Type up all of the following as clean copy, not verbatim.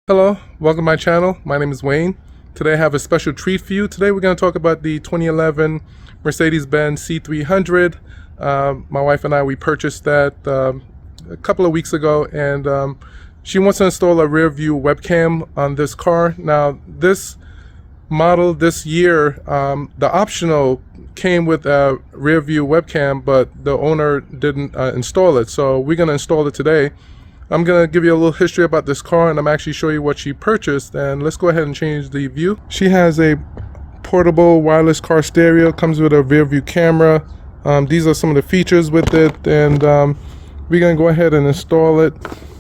Hello, welcome to my channel. My name is Wayne. Today I have a special treat for you. Today we're going to talk about the 2011 Mercedes-Benz C300. My wife and I, we purchased that a couple of weeks ago, and she wants to install a rear view webcam on this car. Now this model this year, the optional came with a rear view webcam, but the owner didn't install it. So we're going to install it today. I'm going to give you a little history about this car, and I'm actually show you what she purchased. And let's go ahead and change the view. She has a portable wireless car stereo, comes with a rear view camera. These are some of the features with it, and we're going to go ahead and install it.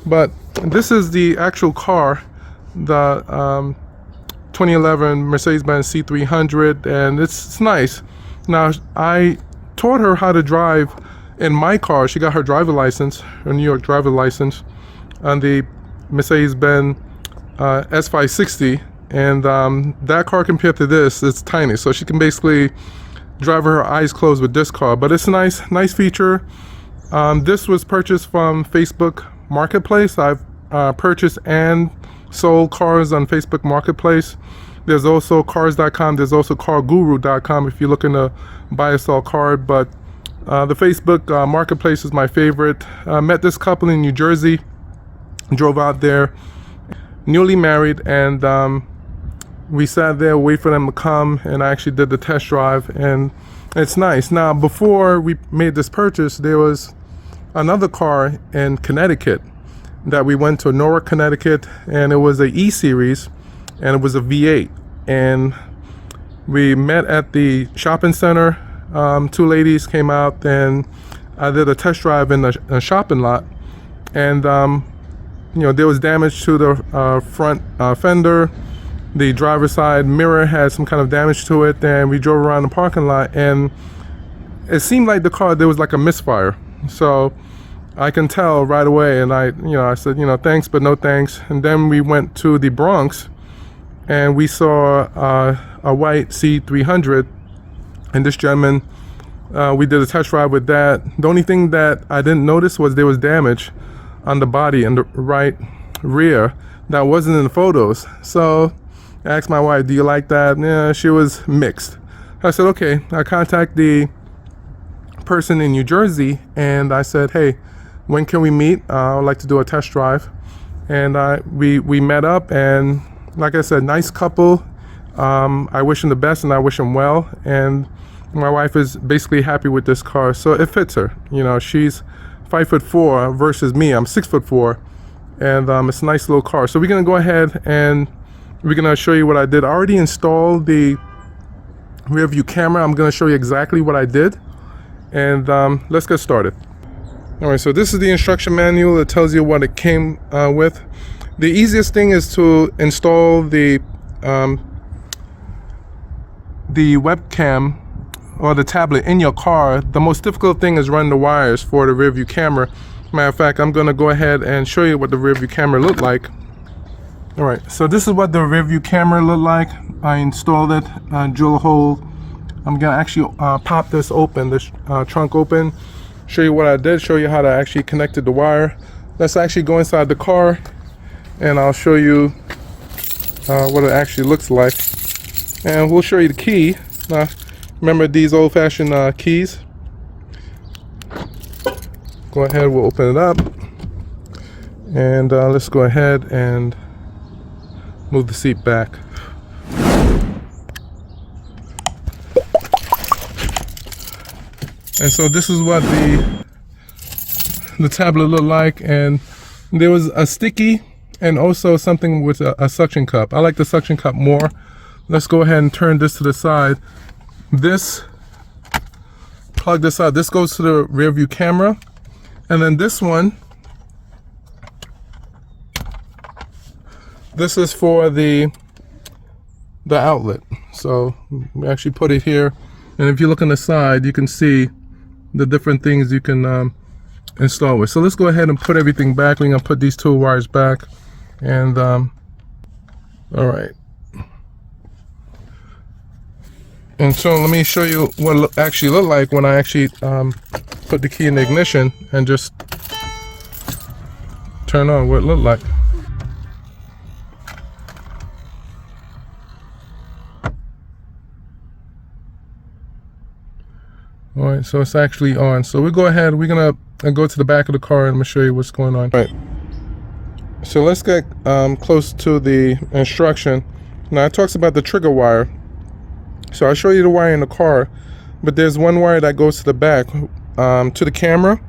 But this is the actual car, the 2011 Mercedes-Benz C300, and it's nice. Now, I taught her how to drive in my car. She got her driver license, her New York driver license, on the Mercedes-Benz S560, and that car compared to this, it's tiny, so she can basically drive her eyes closed with this car. But it's a nice feature. This was purchased from Facebook Marketplace. I've purchased and sold cars on Facebook Marketplace. There's also cars.com, there's also carguru.com if you're looking to buy or sell a car, but the Facebook Marketplace is my favorite. Met this couple in New Jersey, drove out there, newly married, and we sat there, wait for them to come, and I actually did the test drive, and it's nice. Now, before we made this purchase, there was another car in Connecticut that we went to, Newark, Connecticut, and it was a E-Series, and it was a V8, and we met at the shopping center. Two ladies came out, and I did a test drive in the shopping lot, and you know, there was damage to the front fender. The driver's side mirror had some kind of damage to it, and we drove around the parking lot, and it seemed like the car, there was like a misfire. So I can tell right away, and I said, thanks, but no thanks. And then we went to the Bronx, and we saw a white C300. And this gentleman, we did a test drive with that. The only thing that I didn't notice was there was damage on the body and the right rear that wasn't in the photos. So I asked my wife, do you like that? Yeah, she was mixed. I said, okay. I contact the person in New Jersey, and I said, hey, when can we meet? I would like to do a test drive. And we met up, and like I said, nice couple. I wish him the best, and I wish him well, and my wife is basically happy with this car, so it fits her. She's 5'4" versus me, I'm 6'4", and it's a nice little car. So we're gonna go ahead and we're gonna show you what I did. I already installed the rear view camera. I'm gonna show you exactly what I did, and let's get started. All right, so this is the instruction manual. It tells you what it came with. The easiest thing is to install the webcam or the tablet in your car. The most difficult thing is running the wires for the rear view camera. Matter of fact, I'm going to go ahead and show you what the rear view camera looked like. All right, so this is what the rear view camera looked like. I installed it, drill a hole. I'm going to actually pop this open, this trunk open, show you what I did, show you how to actually connected the wire. Let's actually go inside the car, and I'll show you what it actually looks like. And we'll show you the key. Remember these old-fashioned keys? Go ahead, we'll open it up, and let's go ahead and move the seat back. And so this is what the tablet looked like, and there was a sticky and also something with a suction cup. I like the suction cup more. Let's go ahead and turn this to the side. Plug this out. This goes to the rear view camera. And then this one, this is for the outlet. So we actually put it here. And if you look on the side, you can see the different things you can install with. So let's go ahead and put everything back. We're gonna put these two wires back. And all right. And so let me show you what it actually looked like when I actually put the key in the ignition and just turn on what it looked like. All right, so it's actually on. So we go ahead, we're gonna go to the back of the car and I'm gonna show you what's going on. All right, so let's get close to the instruction. Now it talks about the trigger wire. So I'll show you the wire in the car, but there's one wire that goes to the back, to the camera,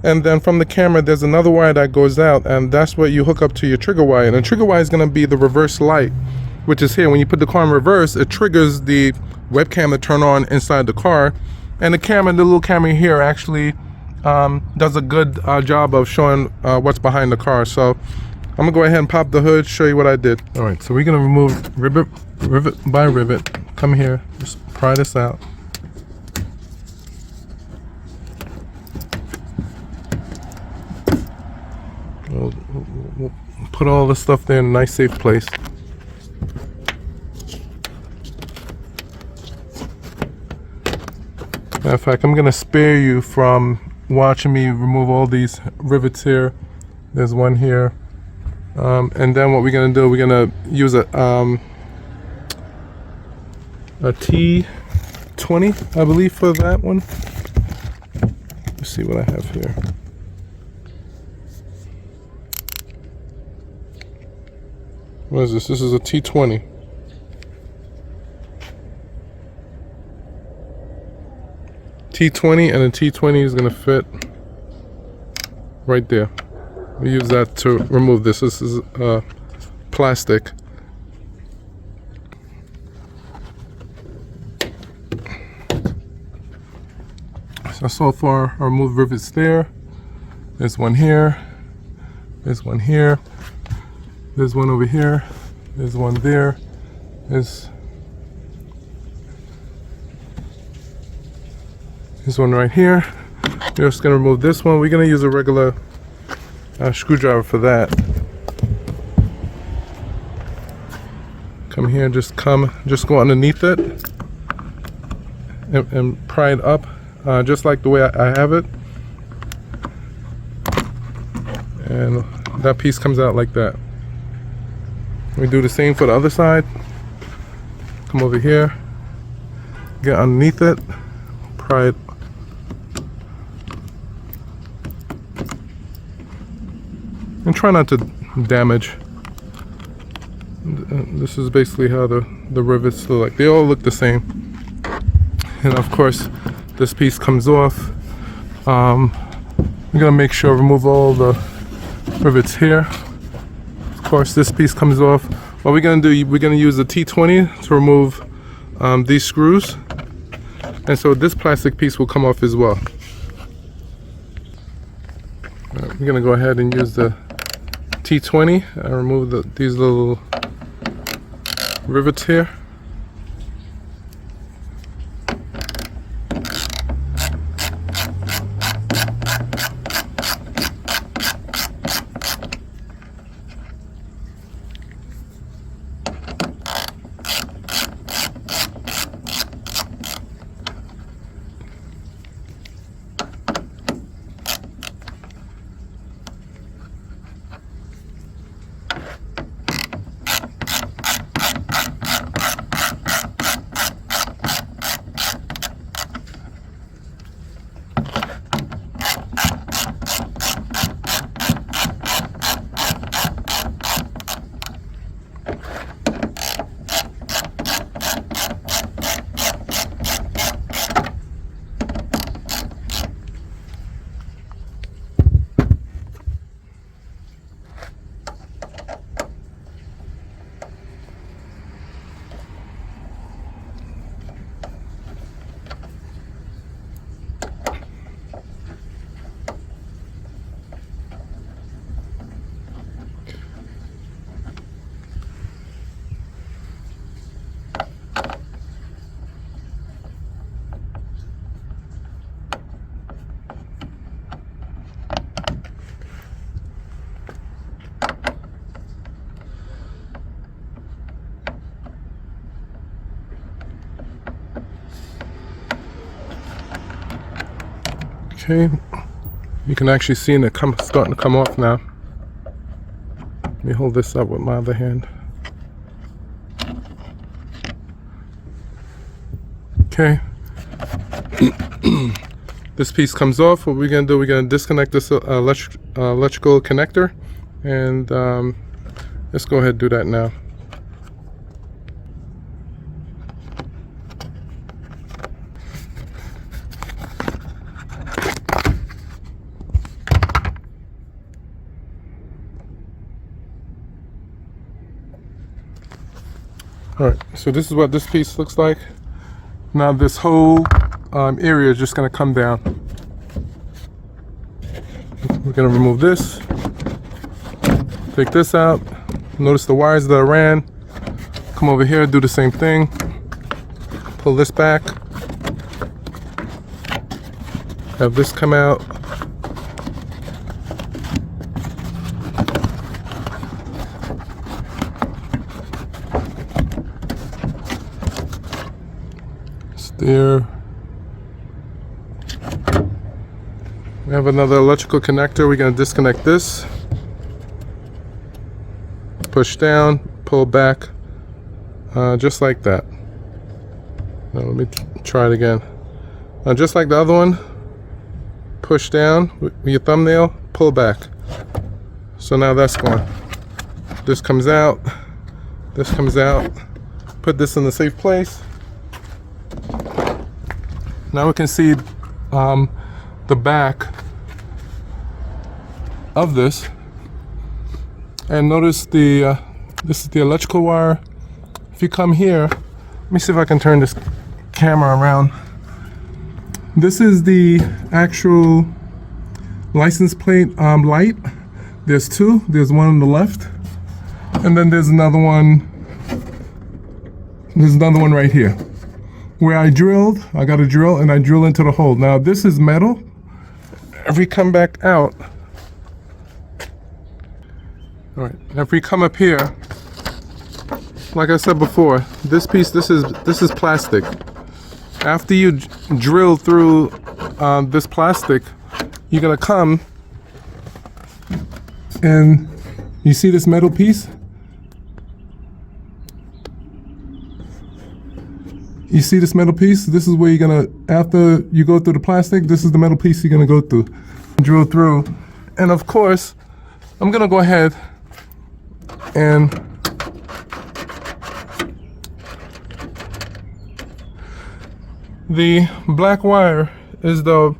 and then from the camera there's another wire that goes out, and that's what you hook up to your trigger wire. And the trigger wire is going to be the reverse light, which is here. When you put the car in reverse, it triggers the webcam to turn on inside the car, and the camera, the little camera here, actually does a good job of showing what's behind the car. So I'm gonna go ahead and pop the hood, show you what I did. All right, so we're gonna remove rivet by rivet. Come here, just pry this out. We'll put all the stuff there in a nice safe place. Matter of fact, I'm gonna spare you from watching me remove all these rivets here. There's one here. And then what we're gonna do, we're gonna use a T20, I believe, for that one. Let's see what I have here. What is this? This is a T20. T20, and the T20 is gonna fit right there. We use that to remove this. This is plastic. So far I removed rivets there. There's one here. There's one here. There's one over here. There's one there. There's one right here. We're just gonna remove this one. We're gonna use a regular screwdriver for that. Come here, just go underneath it and pry it up, just like the way I have it. And that piece comes out like that. We do the same for the other side. Come over here, get underneath it, pry it. And try not to damage. This is basically how the rivets look like. They all look the same. And of course, this piece comes off. We're gonna make sure remove all the rivets here. Of course, this piece comes off. What we're gonna do, we're gonna use the T20 to remove these screws. And so this plastic piece will come off as well. We're gonna go ahead and use the T20 and remove these little rivets here. Okay, you can actually see it starting to come off now. Let me hold this up with my other hand. Okay. this piece comes off, what we're going to do, we're going to disconnect this electrical connector, and let's go ahead and do that now. Alright, so this is what this piece looks like. Now this whole area is just going to come down. We're going to remove this, take this out. Notice the wires that I ran. Come over here, do the same thing. Pull this back. Have this come out. There. We have another electrical connector. We're going to disconnect this. Push down, pull back, just like that. Now let me try it again. Just like the other one, push down with your thumbnail, pull back. So now that's gone. This comes out, this comes out. Put this in the safe place. Now we can see the back of this, and notice the this is the electrical wire. If you come here, let me see if I can turn this camera around. This is the actual license plate light. There's two. There's one on the left, and then there's another one. There's another one right here. Where I drilled, I got a drill and I drill into the hole. Now this is metal. If we come back out, all right. If we come up here, like I said before, this piece, this is plastic. After you drill through this plastic, you're gonna come and you see this metal piece. You see this metal piece? This is where you're gonna, after you go through the plastic, this is the metal piece you're gonna go through, drill through. And of course, I'm gonna go ahead and the black wire is the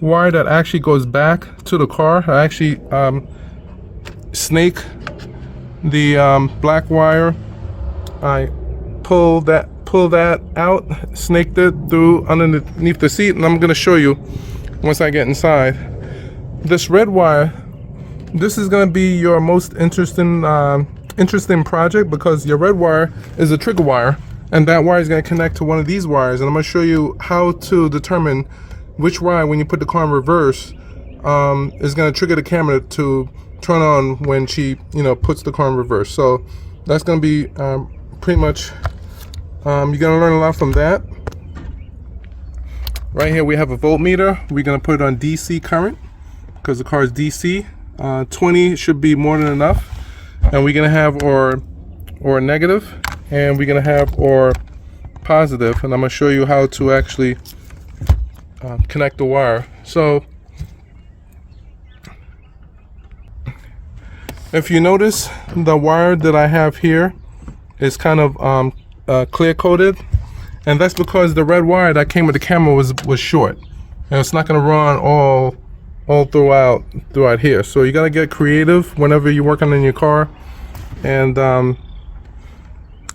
wire that actually goes back to the car. I actually snake the black wire. I pull that out, snaked it through underneath the seat, and I'm going to show you once I get inside. This red wire, this is going to be your most interesting project, because your red wire is a trigger wire, and that wire is going to connect to one of these wires, and I'm going to show you how to determine which wire, when you put the car in reverse, is going to trigger the camera to turn on when she, puts the car in reverse. So that's going to be pretty much. You're going to learn a lot from that. Right here we have a voltmeter. We're going to put it on DC current because the car is DC. 20 should be more than enough. And we're going to have or negative, and we're going to have or positive. And I'm going to show you how to actually connect the wire. So if you notice, the wire that I have here is kind of clear coated, and that's because the red wire that came with the camera was short, and it's not going to run all throughout here. So you got to get creative whenever you're working on your car, and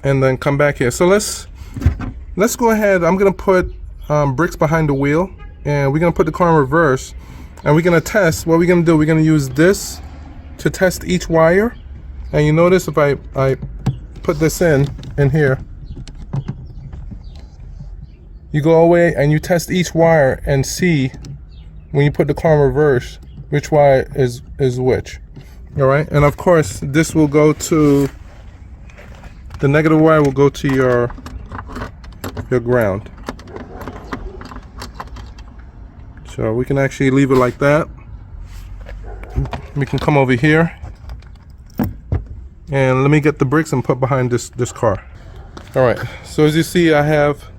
then come back here. So let's go ahead. I'm going to put bricks behind the wheel, and we're going to put the car in reverse, and we're going to test. What we're going to do, we're going to use this to test each wire. And you notice if I put this in here, you go away and you test each wire and see, when you put the car in reverse, which wire is which. All right, and of course this will go to, the negative wire will go to your ground. So we can actually leave it like that. We can come over here, and let me get the bricks and put behind this car. All right, so as you see, I have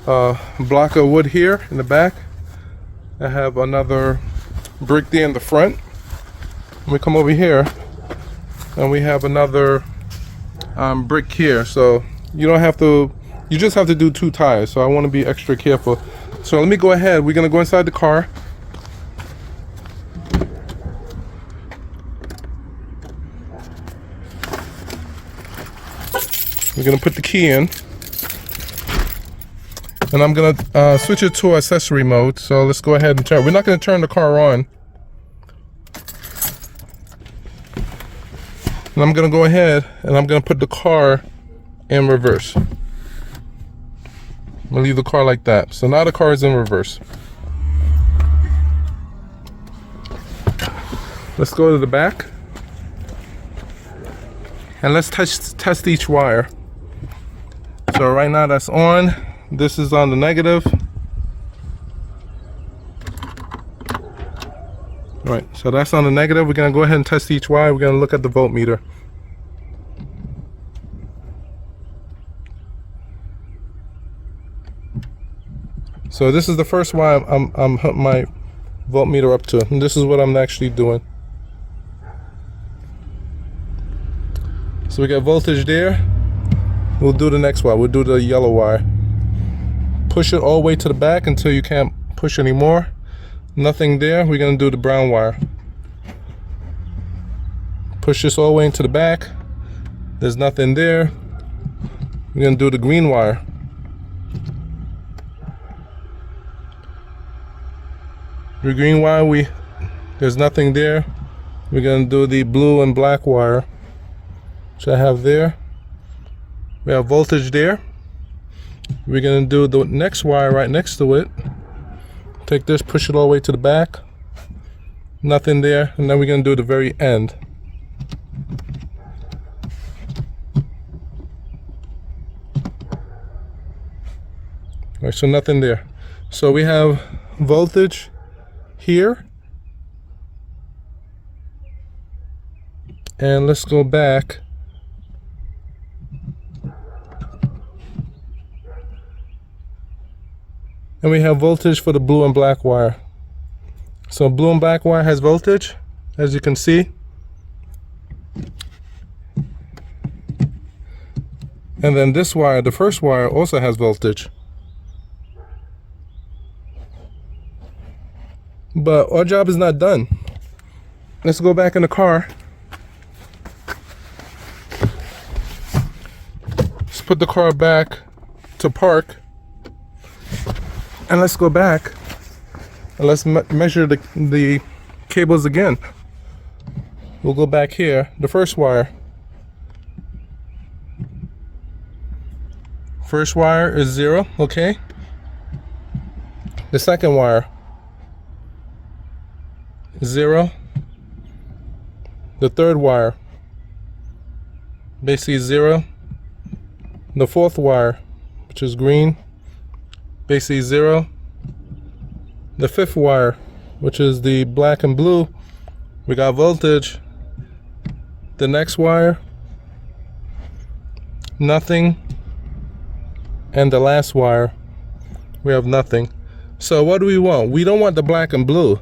block of wood here in the back. I have another brick there in the front. We come over here and we have another brick here. So you don't have to, you just have to do 2 tires. So I want to be extra careful. So let me go ahead. We're going to go inside the car. We're going to put the key in. And I'm going to switch it to accessory mode. So let's go ahead and turn. We're not going to turn the car on. And I'm going to go ahead and I'm going to put the car in reverse. I'm going to leave the car like that. So now the car is in reverse. Let's go to the back. And let's test each wire. So right now that's on. This is on the negative. Right, so that's on the negative. We're going to go ahead and test each wire. We're going to look at the voltmeter. So this is the first wire I'm hooking my voltmeter up to. And this is what I'm actually doing. So we got voltage there. We'll do the next wire. We'll do the yellow wire. Push it all the way to the back until you can't push anymore. Nothing there. We're going to do the brown wire. Push this all the way into the back. There's nothing there. We're going to do the green wire. The green wire, there's nothing there. We're going to do the blue and black wire, which I have there. We have voltage there. We're going to do the next wire right next to it. Take this, push it all the way to the back. Nothing there. And then we're going to do the very end. All right, so nothing there. So we have voltage here. And let's go back. And we have voltage for the blue and black wire. So blue and black wire has voltage, as you can see. And then this wire, the first wire, also has voltage. But our job is not done. Let's go back in the car. Let's put the car back to park. And let's go back and let's measure the cables again. We'll go back here. The first wire. First wire is 0, okay. The second wire is 0. The third wire, basically 0. The fourth wire, which is green, basically 0. The fifth wire, which is the black and blue, we got voltage. The next wire, nothing. And the last wire, we have nothing. So what do we want? We don't want the black and blue,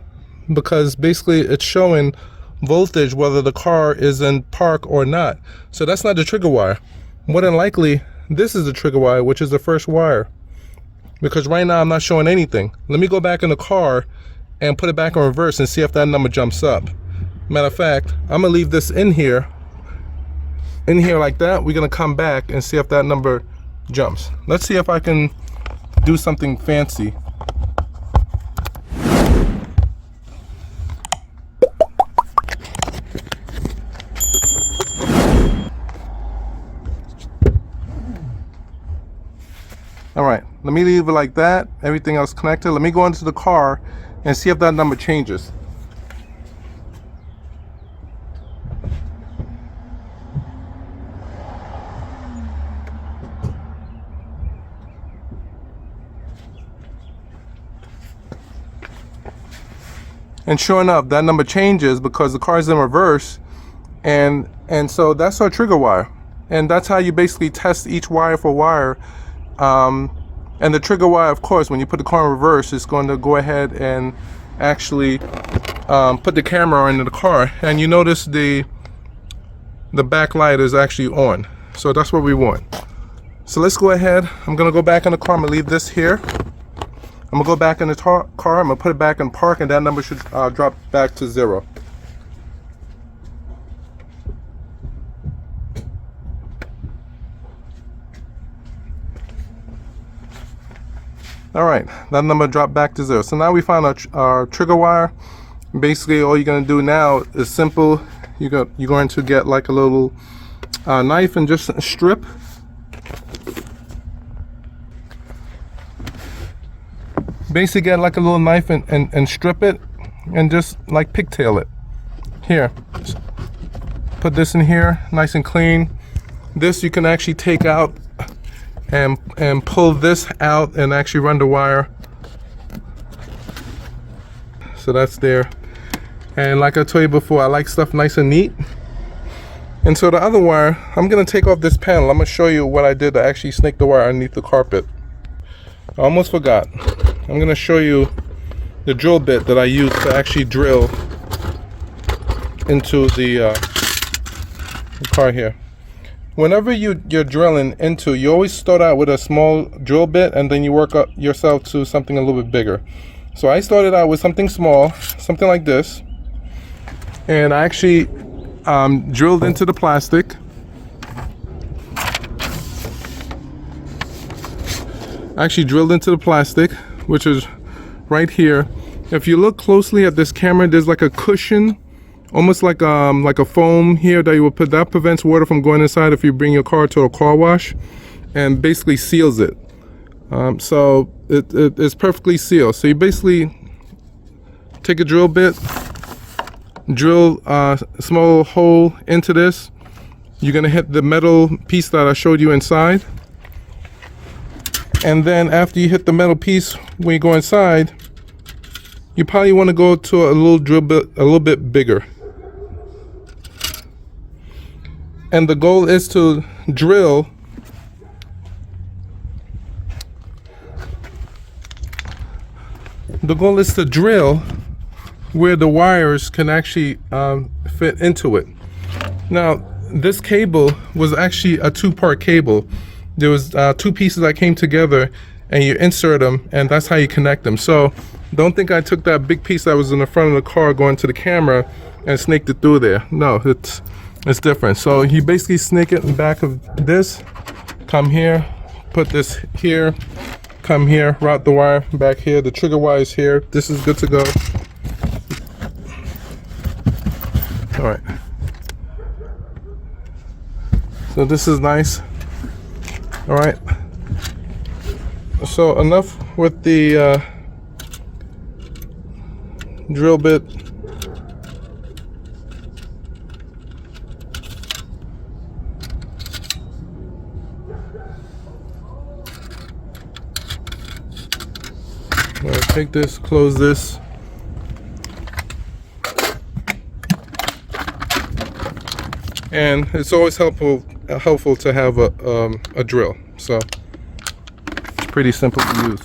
because basically it's showing voltage whether the car is in park or not. So that's not the trigger wire. More than likely, this is the trigger wire, which is the first wire. Because right now I'm not showing anything. Let me go back in the car and put it back in reverse and see if that number jumps up. Matter of fact, I'm gonna leave this in here like that. We're gonna come back and see if that number jumps. Let's see if I can do something fancy. All right, let me leave it like that. Everything else connected. Let me go into the car and see if that number changes. And sure enough, that number changes because the car is in reverse, and so that's our trigger wire. And that's how you basically test each wire for wire And the trigger wire, of course, when you put the car in reverse, it's going to go ahead and actually put the camera into the car. And you notice the back light is actually on. So that's what we want. So let's go ahead. I'm going to go back in the car. I'm going to leave this here. I'm going to go back in the car. I'm going to put it back in park, and that number should drop back to 0. All right, that number dropped back to 0. So now we found our trigger wire. Basically, all you're going to do now is simple. You're going to get like a little knife and just strip. Basically, get like a little knife and strip it, and just like pigtail it. Here, put this in here, nice and clean. This you can actually take out and pull this out and actually run the wire. So that's there. And like I told you before, I like stuff nice and neat. And so the other wire, I'm gonna take off this panel. I'm gonna show you what I did to actually snake the wire underneath the carpet. I almost forgot. I'm gonna show you the drill bit that I used to actually drill into the car here. Whenever you're drilling into, you always start out with a small drill bit, and then you work up yourself to something a little bit bigger. So I started out with something small, something like this, and I actually drilled into the plastic. Which is right here. If you look closely at this camera, there's like a cushion, almost like a foam here that you will put. That prevents water from going inside if you bring your car to a car wash, and basically seals it. So it's perfectly sealed. So you basically take a drill bit, drill a small hole into this. You're gonna hit the metal piece that I showed you inside. And then after you hit the metal piece, when you go inside, you probably want to go to a little drill bit, a little bit bigger. And the goal is to drill where the wires can actually fit into it. Now, this cable was actually a 2-part cable. There was 2 pieces that came together, and you insert them, and that's how you connect them. So don't think I took that big piece that was in the front of the car going to the camera and snaked it through there. No, it's different. So you basically snake it in the back of this, come here, put this here, come here, route the wire back here. The trigger wire is here. This is good to go. All right. So this is nice. All right, so enough with the drill bit. I'm gonna take this, close this. And it's always helpful to have a drill, so it's pretty simple to use.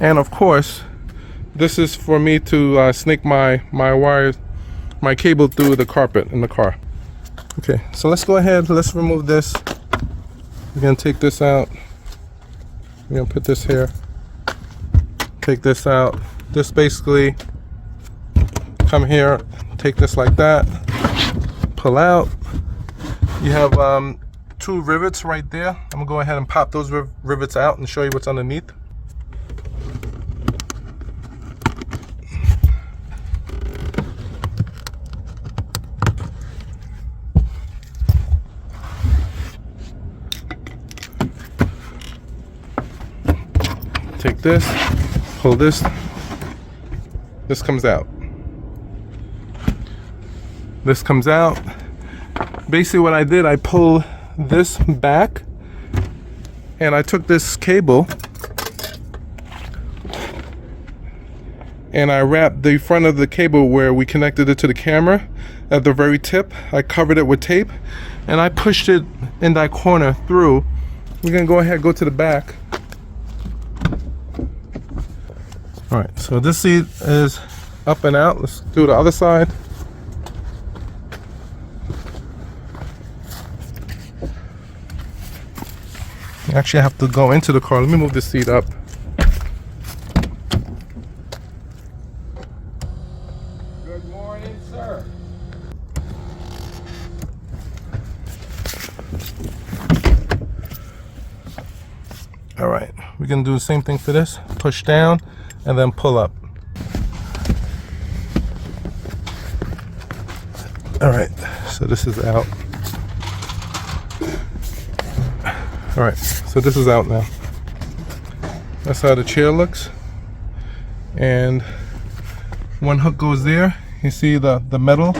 And of course, this is for me to snake my wires, my cable through the carpet in the car. Okay, so let's go ahead, let's remove this. We're gonna take this out. We're gonna put this here, take this out. This basically, come here, take this like that, pull out. You have 2 rivets right there. I'm gonna go ahead and pop those rivets out and show you what's underneath. Take this, pull this comes out. This comes out. Basically what I did, I pulled this back and I took this cable and I wrapped the front of the cable where we connected it to the camera. at the very tip. I covered it with tape and I pushed it in that corner through. We're gonna go ahead and go to the back. All right, so this seat is up and out. Let's do the other side. Actually, I have to go into the car. Let me move this seat up. Good morning, sir. All right, we're gonna do the same thing for this. Push down and then pull up. All right, so this is out. All right, so this is out now. That's how the chair looks. And one hook goes there. You see the metal?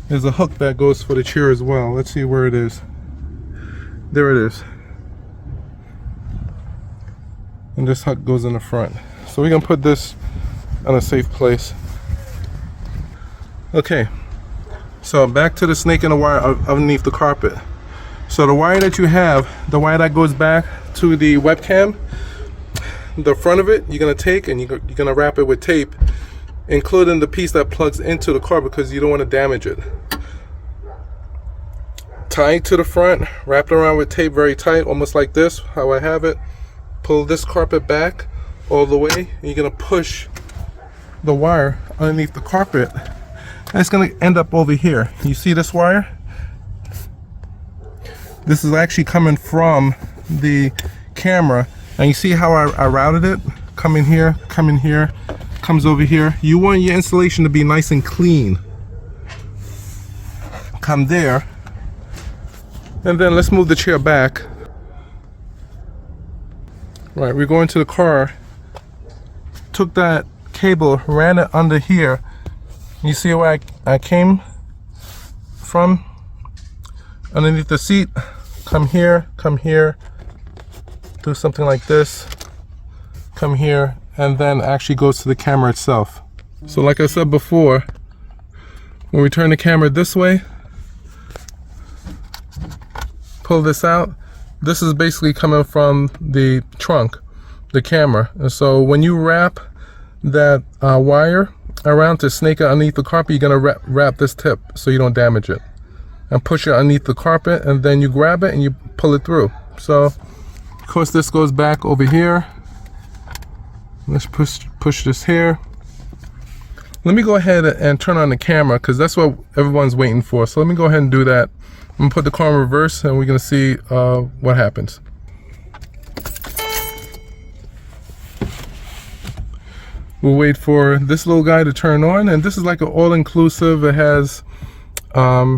There's a hook that goes for the chair as well. Let's see where it is. There it is. And this hook goes in the front. So we're gonna put this on a safe place. Okay, so back to the snake in the wire underneath the carpet. So the wire that you have, the wire that goes back to the webcam, the front of it, you're gonna take and you're gonna wrap it with tape, including the piece that plugs into the car because you don't want to damage it. Tie it to the front, wrap it around with tape very tight, almost like this, how I have it. Pull this carpet back all the way, and you're gonna push the wire underneath the carpet, and it's gonna end up over here. You see this wire? This is actually coming from the camera, and you see how I routed it? Come in here, comes over here. You want your installation to be nice and clean. Come there, and then let's move the chair back. Right, we're going to the car. Took that cable, ran it under here. You see where I came from? Underneath the seat. Come here, do something like this, come here, and then actually goes to the camera itself. So like I said before, when we turn the camera this way, pull this out, this is basically coming from the trunk, the camera. And so when you wrap that wire around to snake it underneath the carpet, you're gonna wrap this tip so you don't damage it. And push it underneath the carpet, and then you grab it and you pull it through. So of course this goes back over here. Let's push this here. Let me go ahead and turn on the camera because that's what everyone's waiting for. So let me go ahead and do that. I'm gonna put the car in reverse and we're gonna see what happens. We'll wait for this little guy to turn on, and this is like an all-inclusive. It has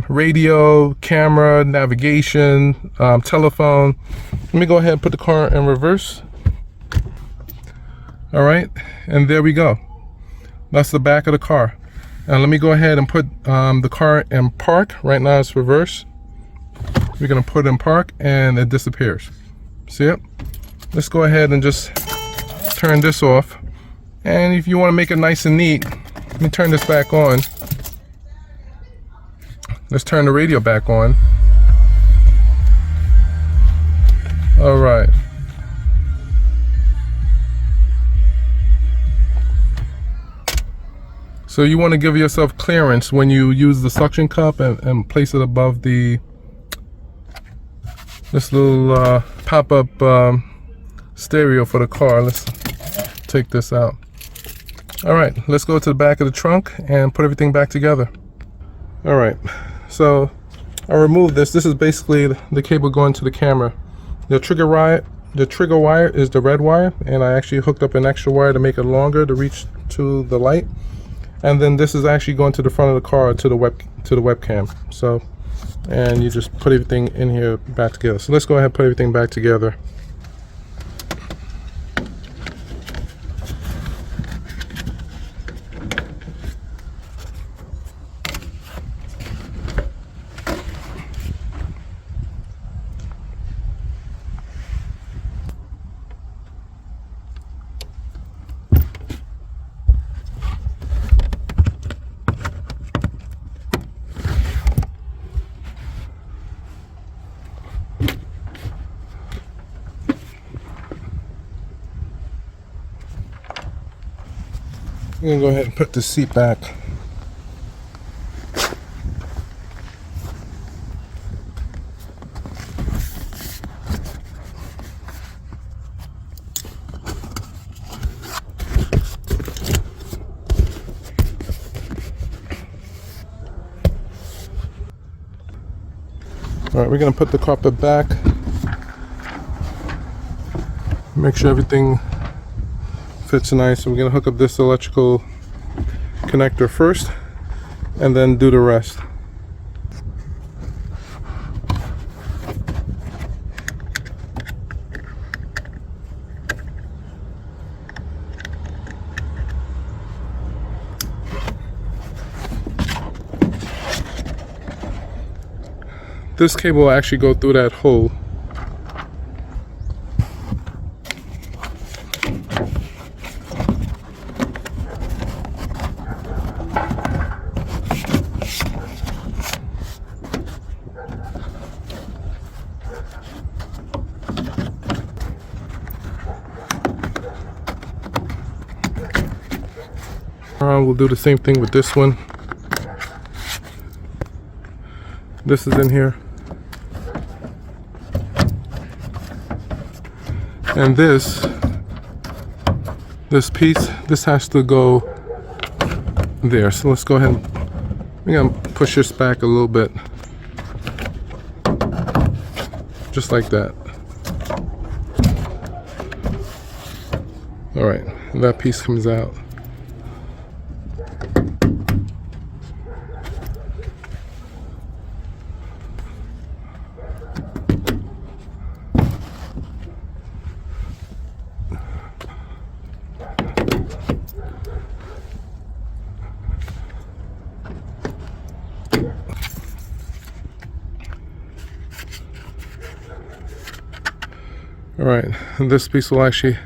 radio, camera, navigation, telephone. Let me go ahead and put the car in reverse. All right, and there we go. That's the back of the car. And let me go ahead and put the car in park. Right now it's reverse. We're gonna put it in park and it disappears. See it? Let's go ahead and just turn this off. And if you want to make it nice and neat, let me turn this back on. Let's turn the radio back on. All right. So you want to give yourself clearance when you use the suction cup and place it above this little pop-up stereo for the car. Let's take this out. All right, let's go to the back of the trunk and put everything back together. All right, so I removed this. This is basically the cable going to the camera. The trigger wire is the red wire, and I actually hooked up an extra wire to make it longer to reach to the light. And then this is actually going to the front of the car to the webcam. So, and you just put everything in here back together. So let's go ahead and put everything back together. I'm gonna go ahead and put the seat back. Alright, we're going to put the carpet back. Make sure everything fits nice. So we're going to hook up this electrical connector first and then do the rest. This cable will actually go through that hole. We'll do the same thing with this one. This is in here. And this piece, this has to go there. So let's go ahead and we're gonna push this back a little bit. Just like that. All right, that piece comes out. All right, and this piece will actually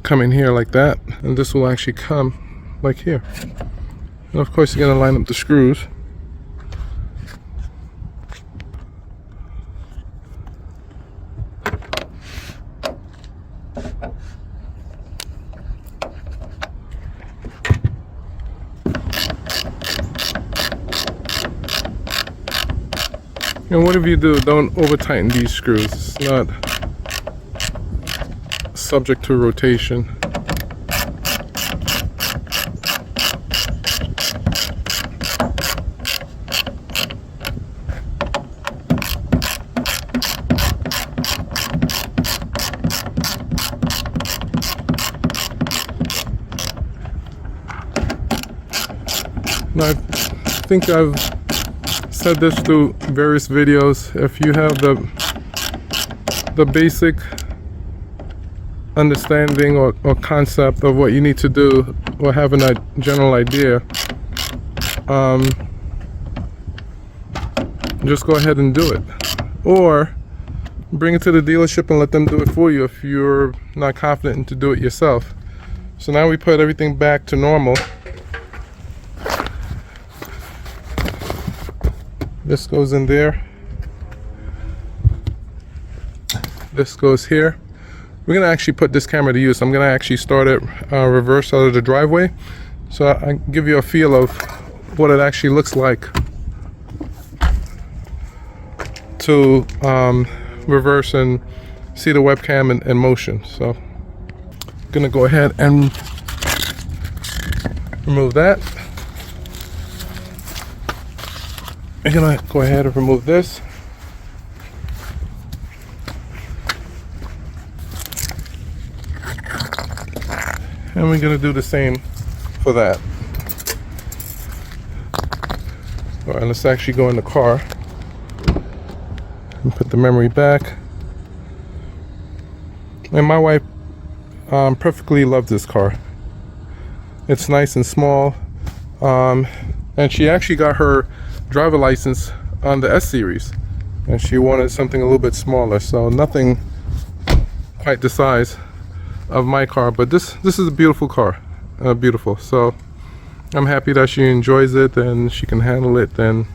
come in here like that, and this will actually come like here. And of course, you're gonna line up the screws. And whatever you do, don't over tighten these screws. It's not subject to rotation. Now, I think I've said this through various videos. If you have the basic understanding or concept of what you need to do, or having a general idea, just go ahead and do it, or bring it to the dealership and let them do it for you if you're not confident to do it yourself. So now we put everything back to normal. This goes in there, this goes here. We're gonna actually put this camera to use. I'm gonna actually start it reverse out of the driveway, so I give you a feel of what it actually looks like to reverse and see the webcam in motion. So I'm gonna go ahead and remove that. I'm gonna go ahead and remove this. And we're going to do the same for that. All right, let's actually go in the car and put the memory back. And my wife perfectly loves this car. It's nice and small. And she actually got her driver license on the S series. And she wanted something a little bit smaller. So nothing quite the size of my car, but this is a beautiful car, beautiful. So I'm happy that she enjoys it and she can handle it, and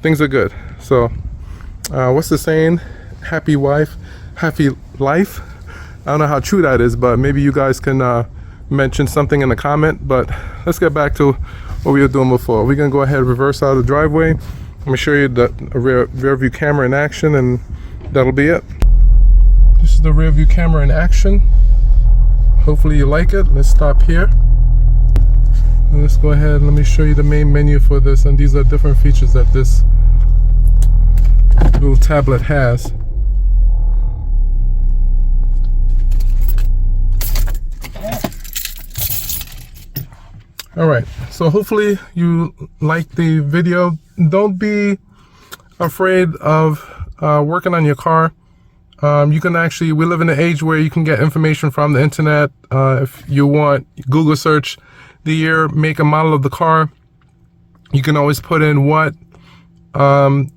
things are good. So what's the saying? Happy wife, happy life. I don't know how true that is, but maybe you guys can mention something in the comment. But let's get back to what we were doing before. We're gonna go ahead and reverse out of the driveway. I'm gonna show you the rear view camera in action, and that'll be it. This is the rear view camera in action. Hopefully you like it. Let's stop here. And let's go ahead and let me show you the main menu for this. And these are different features that this little tablet has. Alright, so hopefully you like the video. Don't be afraid of working on your car. You can actually, we live in an age where you can get information from the internet. If you want, Google search the year, make, and model of the car. You can always put in what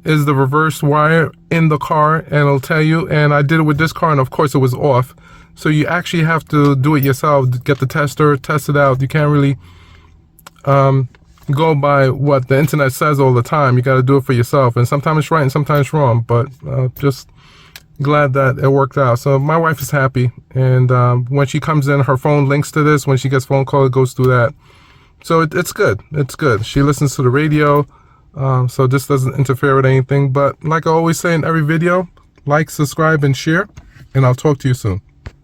is the reverse wire in the car, and it'll tell you. And I did it with this car, and of course it was off. So you actually have to do it yourself. Get the tester, test it out. You can't really go by what the internet says all the time. You got to do it for yourself, and sometimes it's right and sometimes it's wrong, but just glad that it worked out. So my wife is happy, and when she comes in, her phone links to this. When she gets phone call, it goes through that. So it's good. It's good. She listens to the radio, so this doesn't interfere with anything. But like I always say in every video, like, subscribe, and share, and I'll talk to you soon.